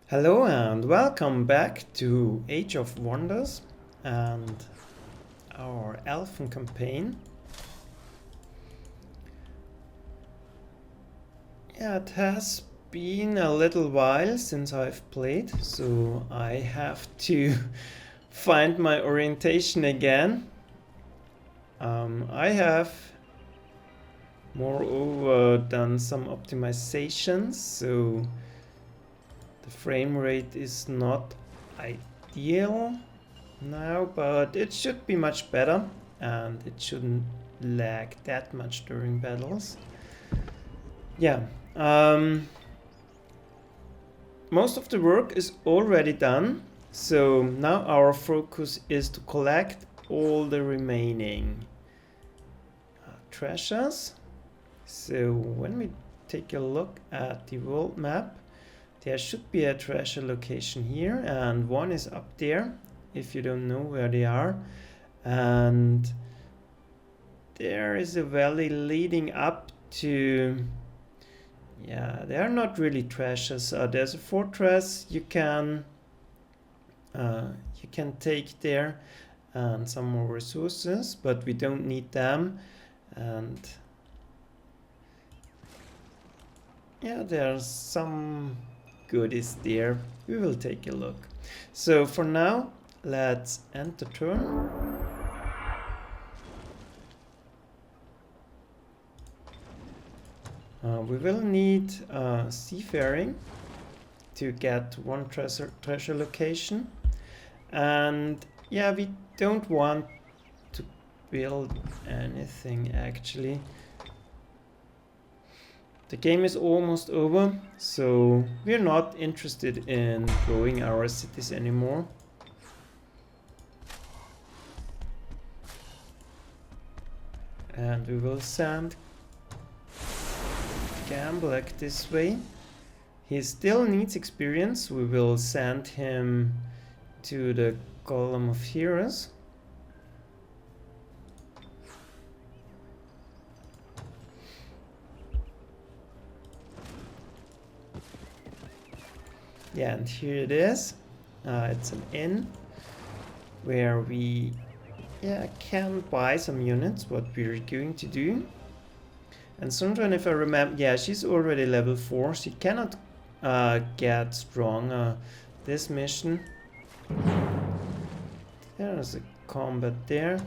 Hello and welcome back to Age of Wonders and our Elven Campaign. Yeah, it has been a little while since I've played, so I have to find my orientation again. I have moreover done some optimizations, so the frame rate is not ideal now, but it should be much better and it shouldn't lag that much during battles. Yeah, most of the work is already done, so now our focus is to collect all the remaining treasures. So when we take a look at the world map, there should be a treasure location here, and one is up there, if you don't know where they are. And there is a valley leading up to... yeah, they are not really treasures. There's a fortress you can take there, and some more resources, but we don't need them. And yeah, there's some goodies there. We will take a look. So for now, let's end the turn. We will need seafaring to get one treasure location. And yeah, we don't want to build anything actually. The game is almost over, so we're not interested in growing our cities anymore. And we will send Gamblag this way. He still needs experience. We will send him to the Column of Heroes. Yeah, and here it is. It's an inn where we can buy some units, what we're going to do. And Sundren, if I remember, yeah, she's already level 4. She cannot get strong this mission. There's a combat there.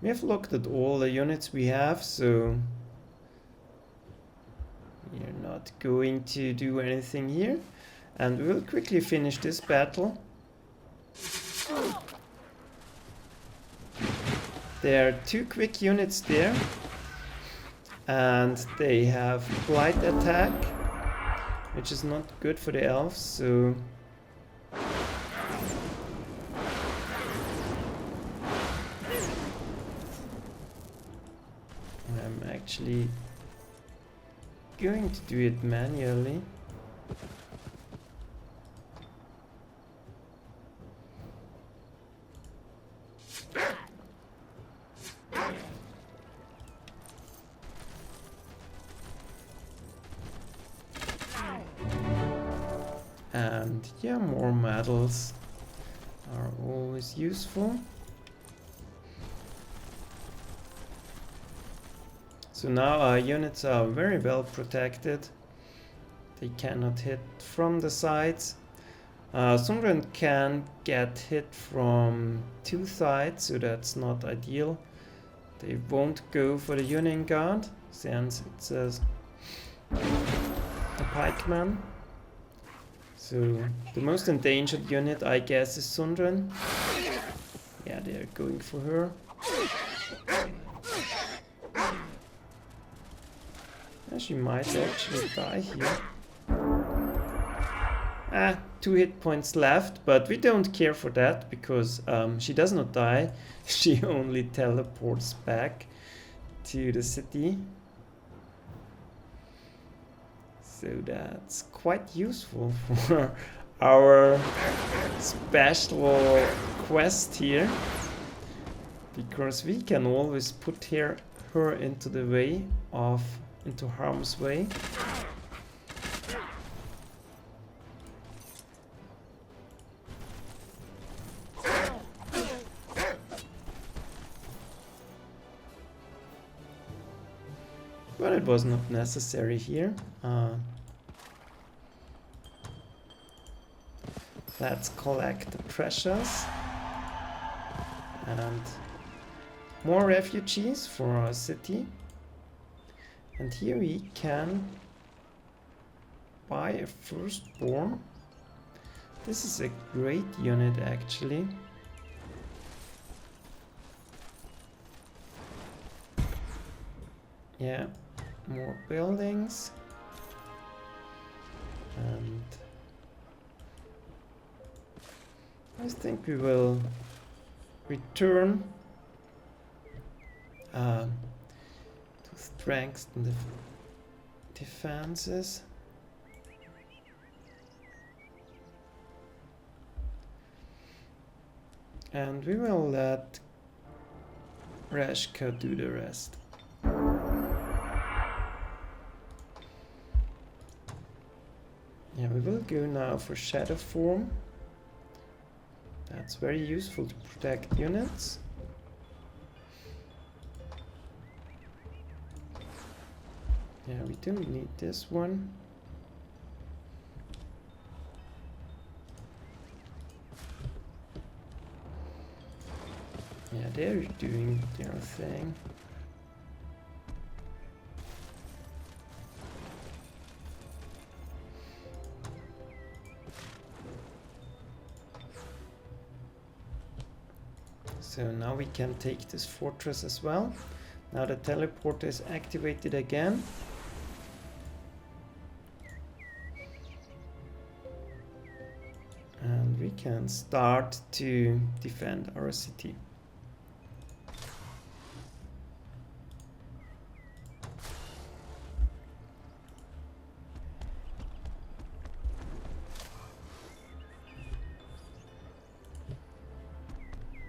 We have looked at all the units we have, so we're not going to do anything here. And we will quickly finish this battle. There are 2 quick units there, and they have flight attack, which is not good for the elves, so I'm actually going to do it manually. And yeah, more medals are always useful. So now our units are very well protected. They cannot hit from the sides. Sundren can get hit from 2 sides, so that's not ideal. They won't go for the Union Guard, since it's a pikeman. So the most endangered unit, I guess, is Sundren. Yeah, they're going for her. Yeah, she might actually die here. 2 hit points left, but we don't care for that, because she does not die. She only teleports back to the city. So that's quite useful for our special quest here, because we can always put her into the way of into harm's way. But it was not necessary here. Let's collect the treasures and more refugees for our city. And here we can buy a firstborn. This is a great unit actually. Yeah, more buildings. And I think we will return to strengthen the defenses. And we will let Reskar do the rest. Yeah, we will go now for shadow form. That's very useful to protect units. Yeah, we don't need this one. Yeah, they're doing their thing. So now we can take this fortress as well. Now the teleporter is activated again. And we can start to defend our city.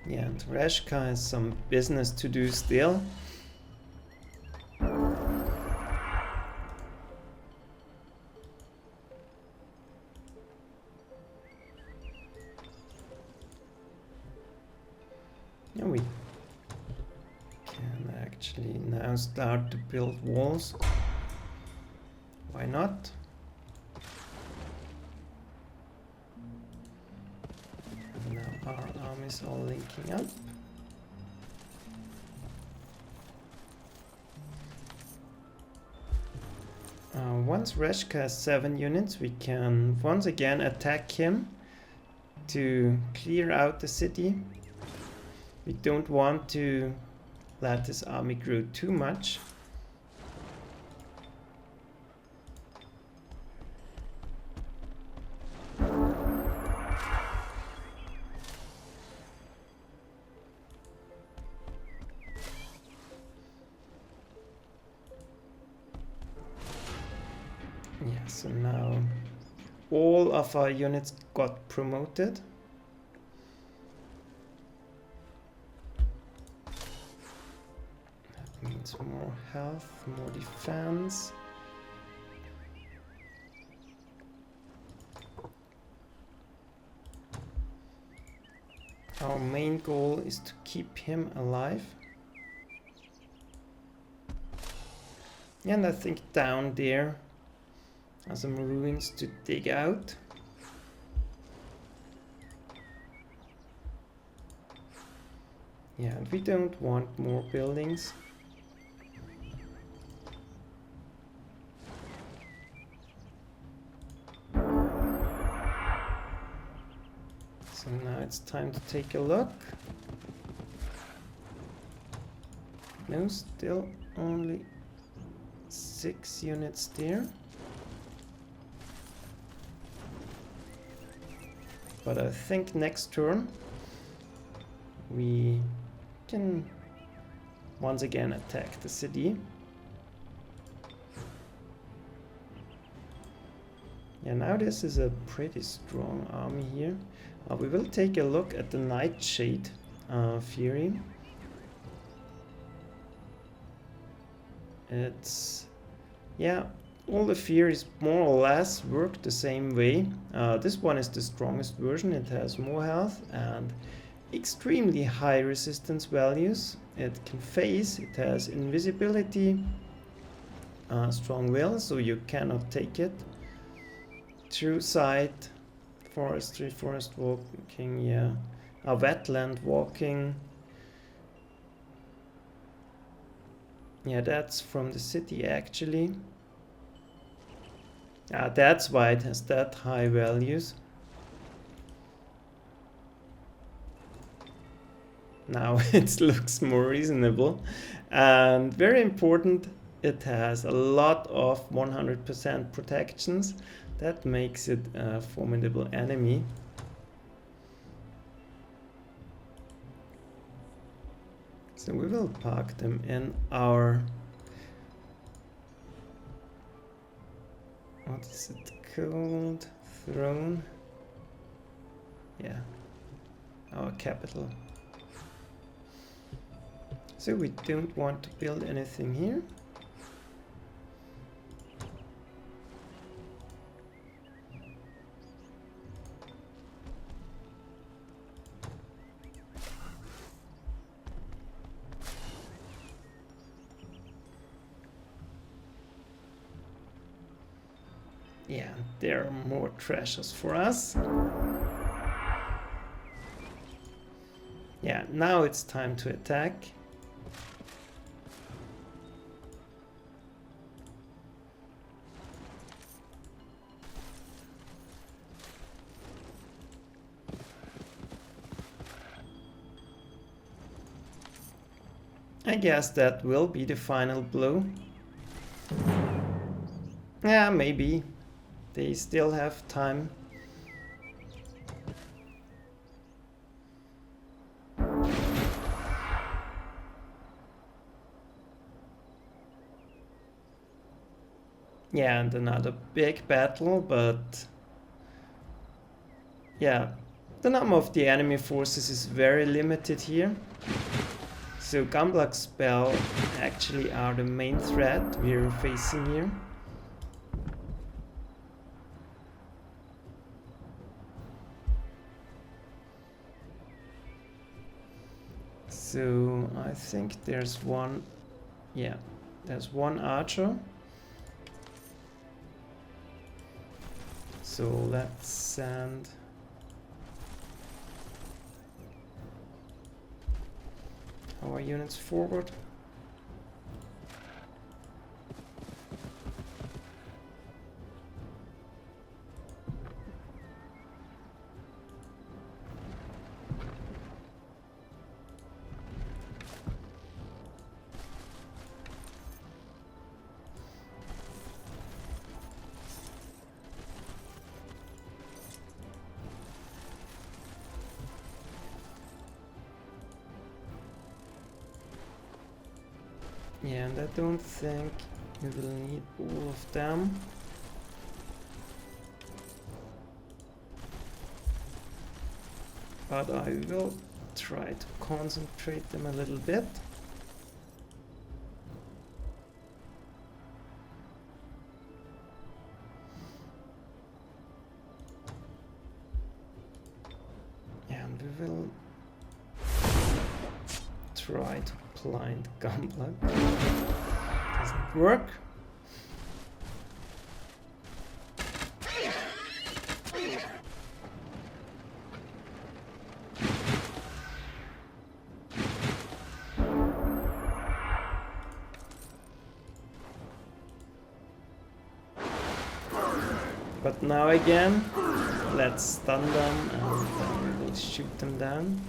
Yeah, and Reskar has some business to do still. Yeah, we can actually now start to build walls. Why not? Now our armies all linking up. Once Reskar has 7 units, we can once again attack him to clear out the city. We don't want to let this army grow too much. Yeah, so now all of our units got promoted. That means more health, more defense. Our main goal is to keep him alive. And I think down there are some ruins to dig out. Yeah, and we don't want more buildings. So now it's time to take a look. No, still only 6 units there. But I think next turn we can once again attack the city. Yeah, now this is a pretty strong army here. We will take a look at the Nightshade Fury. It's Yeah, all the fears more or less work the same way. This one is the strongest version. It has more health and extremely high resistance values. It can phase, it has invisibility, strong will, so you cannot take it. True sight, forestry, forest walking, yeah. Wetland walking. Yeah, that's from the city actually. That's why it has that high values. Now it looks more reasonable. And very important, it has a lot of 100% protections. That makes it a formidable enemy. So we will park them in our... what is it called? Throne? Yeah, our capital. So we don't want to build anything here. Yeah, there are more treasures for us. Yeah, now it's time to attack. I guess that will be the final blow. Yeah, maybe. They still have time. Yeah, and another big battle, but... yeah, the number of the enemy forces is very limited here. So Gamblag spell actually are the main threat we're facing here. So I think there's one, yeah, there's one archer. So let's send our units forward. Yeah, and I don't think we will need all of them. But I will try to concentrate them a little bit. And we will try to blind Gamblag. Doesn't work. But now again, let's stun them and then we'll shoot them down.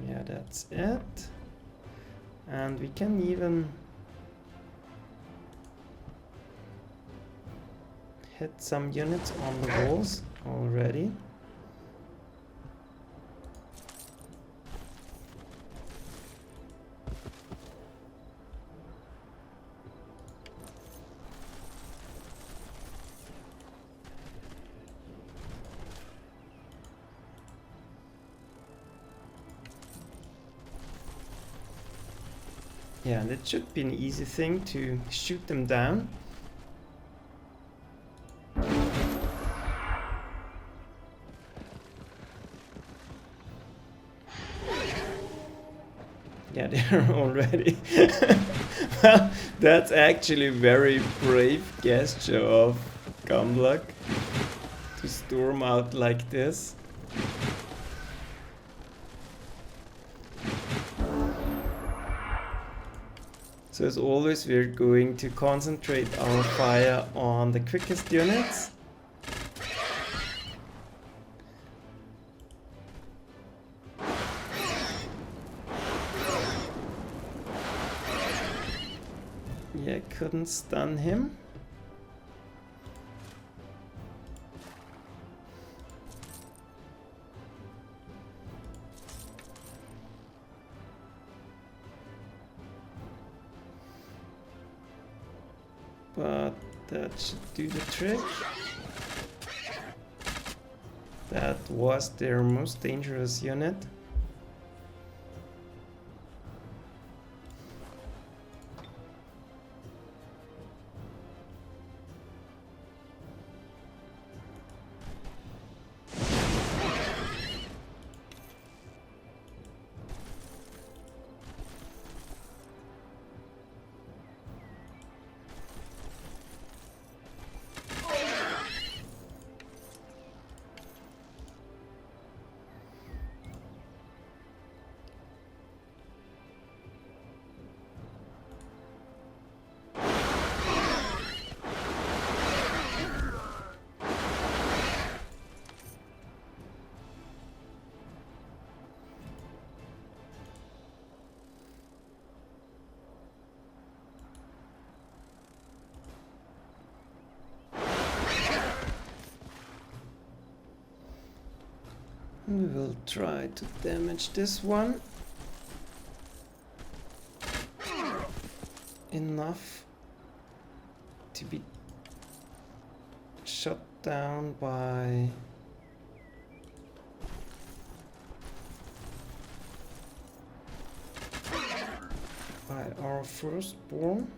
Yeah, that's it. And we can even hit some units on the walls already. Yeah, that should be an easy thing to shoot them down. Yeah, they're already. Well, that's actually a very brave gesture of Gamblag to storm out like this. So as always, we're going to concentrate our fire on the quickest units. Yeah, couldn't stun him. But that should do the trick. That was their most dangerous unit. We will try to damage this one. Enough to be shot down by our firstborn.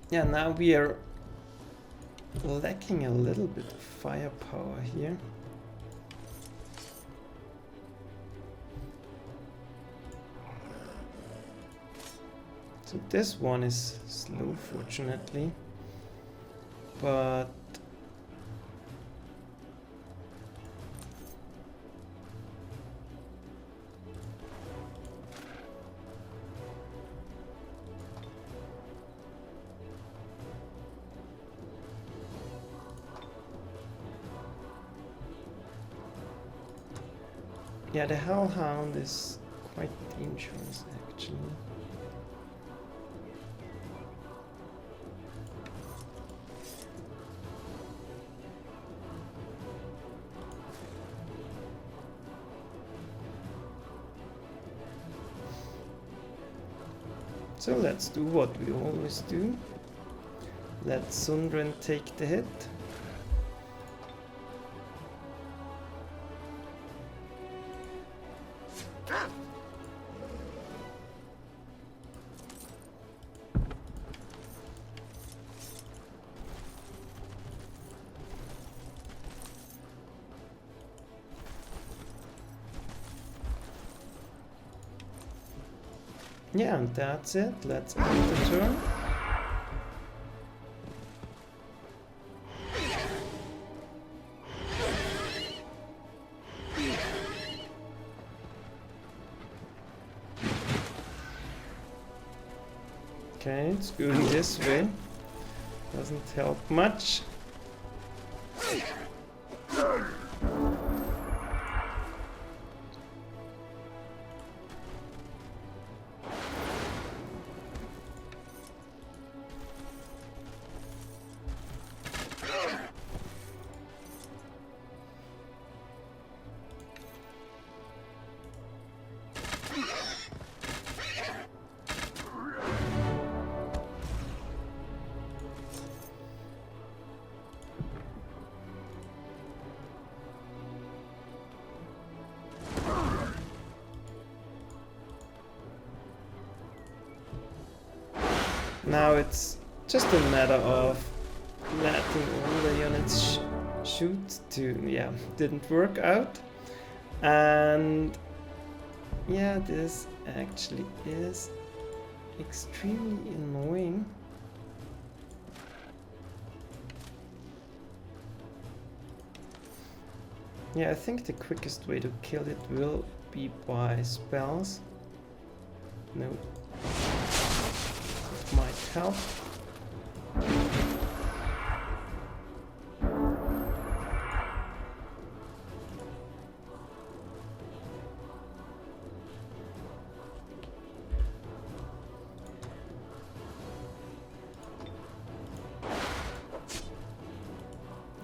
Yeah, now we are lacking a little bit of firepower here. So this one is slow, fortunately, but yeah, the Hellhound is quite dangerous, actually. So let's do what we always do. Let Sundren take the hit. Yeah, and that's it. Let's end the turn. Okay, it's going this way. Doesn't help much. Now it's just a matter of letting all the units shoot to, yeah, didn't work out. And yeah, this actually is extremely annoying. Yeah, I think the quickest way to kill it will be by spells. No. Might help.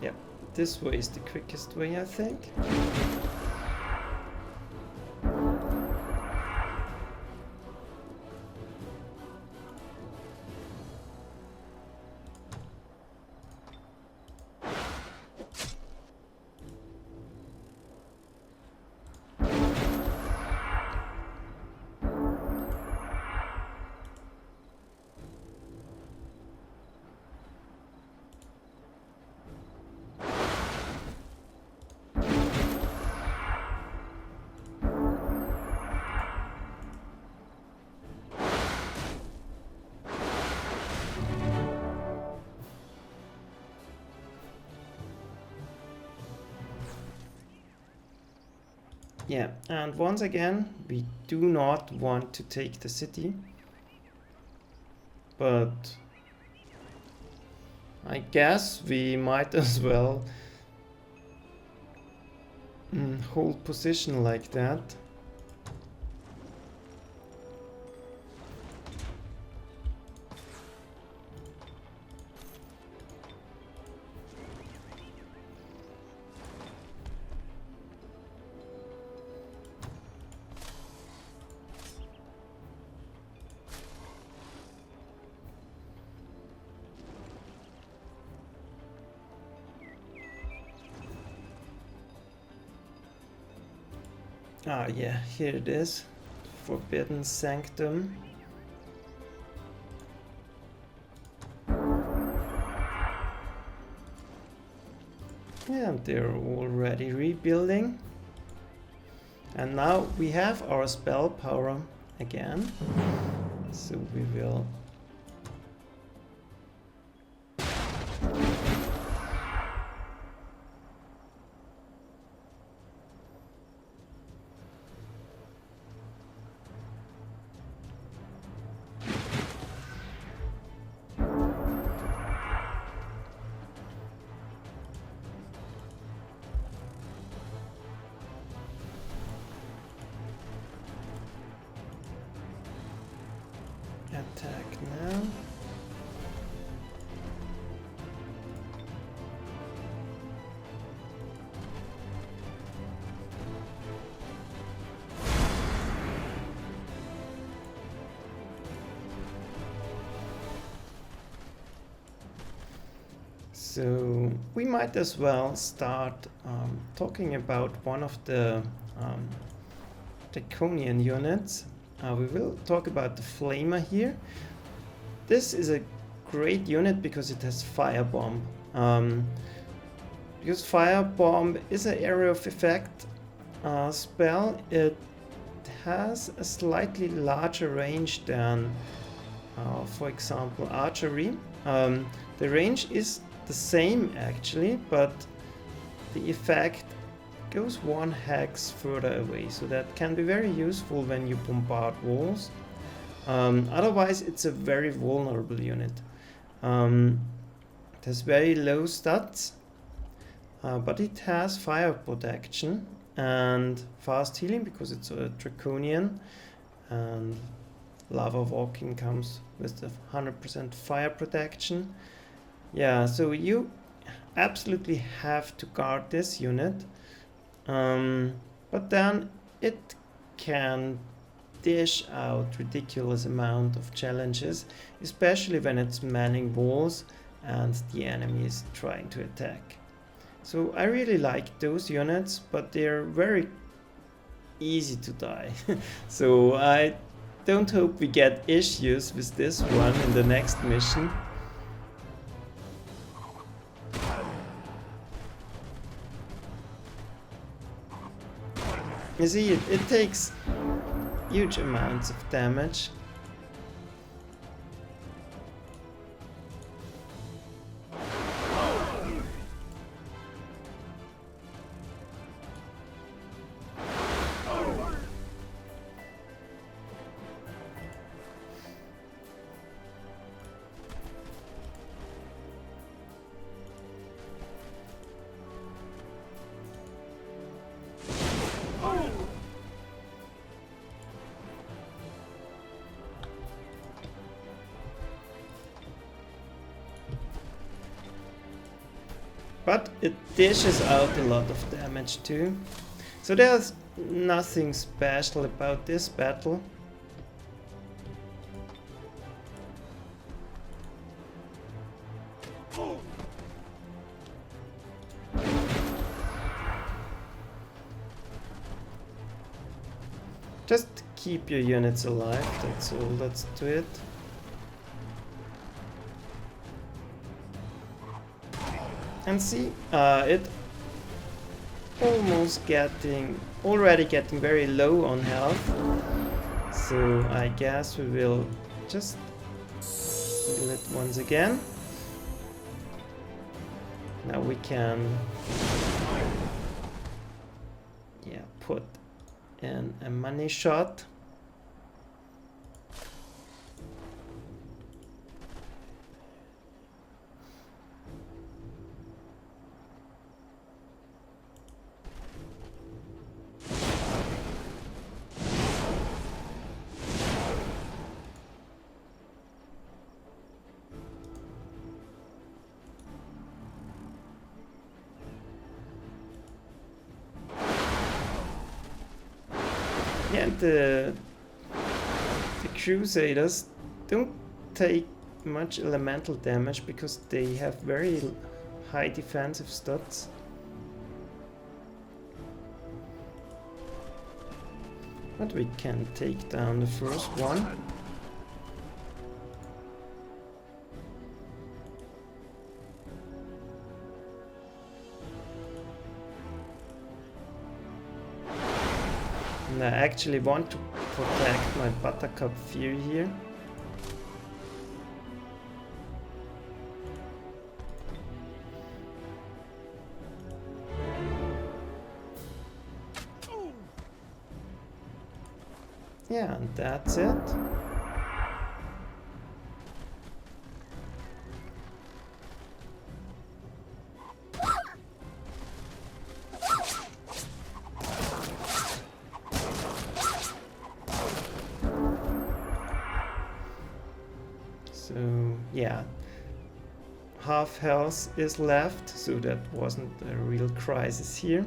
Yep, this way is the quickest way, I think. Yeah, and once again, we do not want to take the city, but I guess we might as well hold position like that. Ah, yeah, here it is. Forbidden Sanctum. Yeah, they're already rebuilding. And now we have our spell power again. So we will attack now. So we might as well start talking about one of the Draconian units. We will talk about the Flamer here. This is a great unit because it has Firebomb. Because Firebomb is an area of effect spell, it has a slightly larger range than, for example, archery. The range is the same actually, but the effect goes one hex further away, so that can be very useful when you bombard walls. Otherwise it's a very vulnerable unit. It has very low stats, but it has fire protection and fast healing because it's a Draconian, and lava walking comes with the 100% fire protection. Yeah, so you absolutely have to guard this unit, but then it can dish out ridiculous amount of challenges, especially when it's manning walls and the enemy is trying to attack. So I really like those units, but they're very easy to die. So I don't hope we get issues with this one in the next mission. You see, it takes huge amounts of damage. But it dishes out a lot of damage too. So there's nothing special about this battle. Just keep your units alive, that's all that's to it. And see, it already getting very low on health. So I guess we will just heal it once again. Now we can put in a money shot. And the Crusaders don't take much elemental damage because they have very high defensive stats. But we can take down the first one. And I actually want to protect my Buttercup Fury here. Yeah, and that's it. So yeah, half health is left, so that wasn't a real crisis here.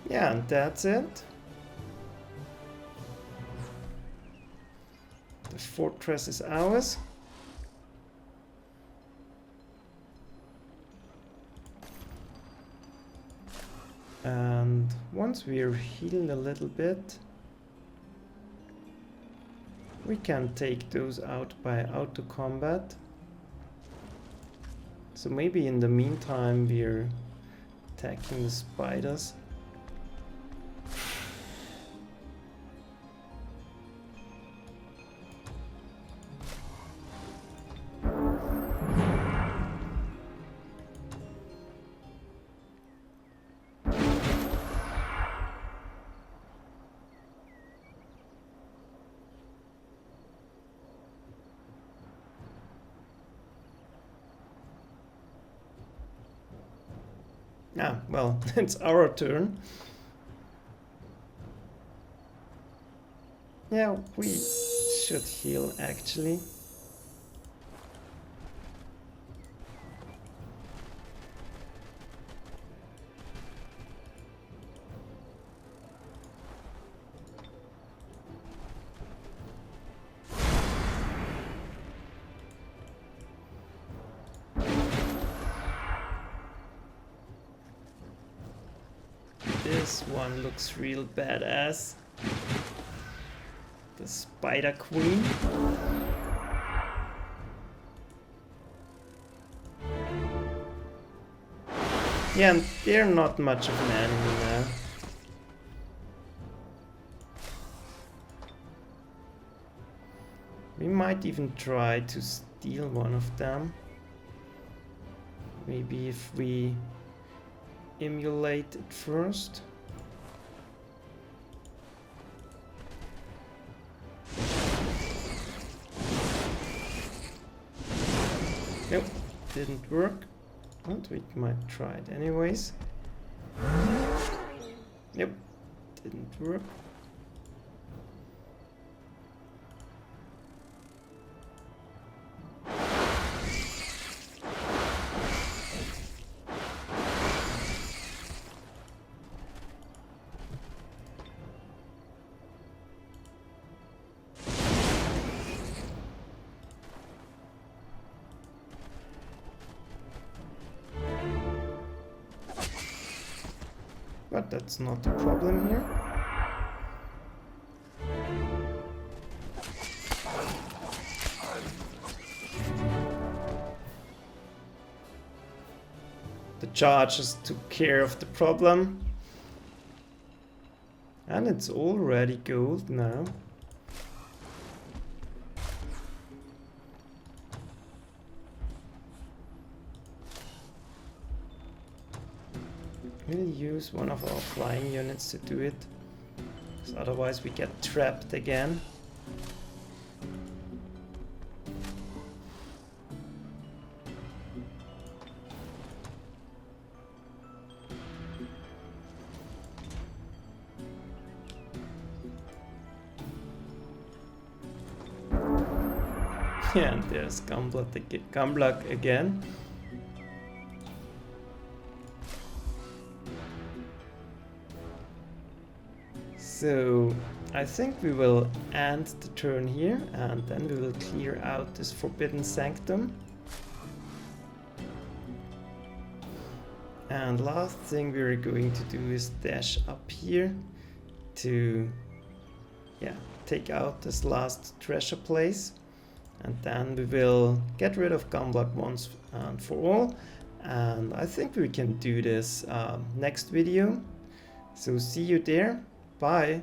Yeah, and that's it. The fortress is ours. And once we're healed a little bit, we can take those out by auto combat. So maybe in the meantime we're attacking the spiders. Ah, well, it's our turn. Yeah, we should heal actually. This one looks real badass. The Spider Queen. Yeah, and they're not much of an enemy now. We might even try to steal one of them. Maybe if we emulate it first. Nope, didn't work. But we might try it anyways. Yep, didn't work. But that's not the problem here. The charges took care of the problem. And it's already gold now. We'll use one of our flying units to do it, because otherwise we get trapped again. Yeah, and there's Gamblag again. So I think we will end the turn here, and then we will clear out this Forbidden Sanctum. And last thing we're going to do is dash up here to take out this last treasure place, and then we will get rid of Gamblag once and for all. And I think we can do this next video. So see you there. Bye.